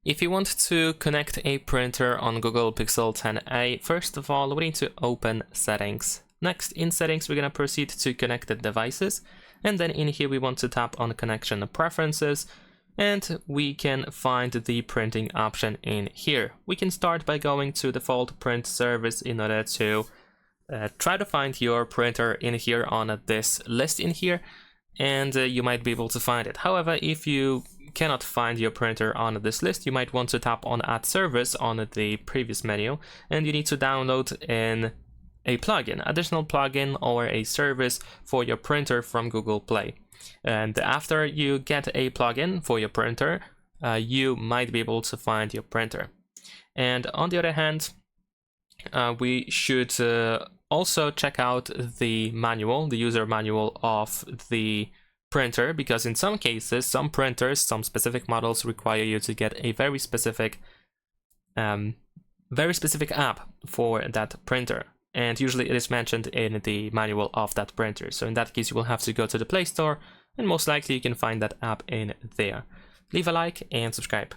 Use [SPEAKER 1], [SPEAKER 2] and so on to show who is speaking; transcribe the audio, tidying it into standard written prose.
[SPEAKER 1] If you want to connect a printer on Google Pixel 10a, first of all, we need to open Settings. Next, in Settings, we're going to proceed to Connected Devices. And then in here, we want to tap on Connection Preferences. And we can find the printing option in here. We can start by going to Default Print Service in order to try to find your printer in here on this list in here. And you might be able to find it. However, if you cannot find your printer on this list, you might want to tap on Add Service on the previous menu, and you need to download a plugin, additional plugin or a service for your printer from Google Play. And after you get a plugin for your printer, you might be able to find your printer. And on the other hand, we should also check out the manual, the user manual of the printer, because in some cases, some printers, some specific models require you to get a very specific app for that printer. And usually it is mentioned in the manual of that printer. So in that case, you will have to go to the Play Store, and most likely you can find that app in there. Leave a like and subscribe.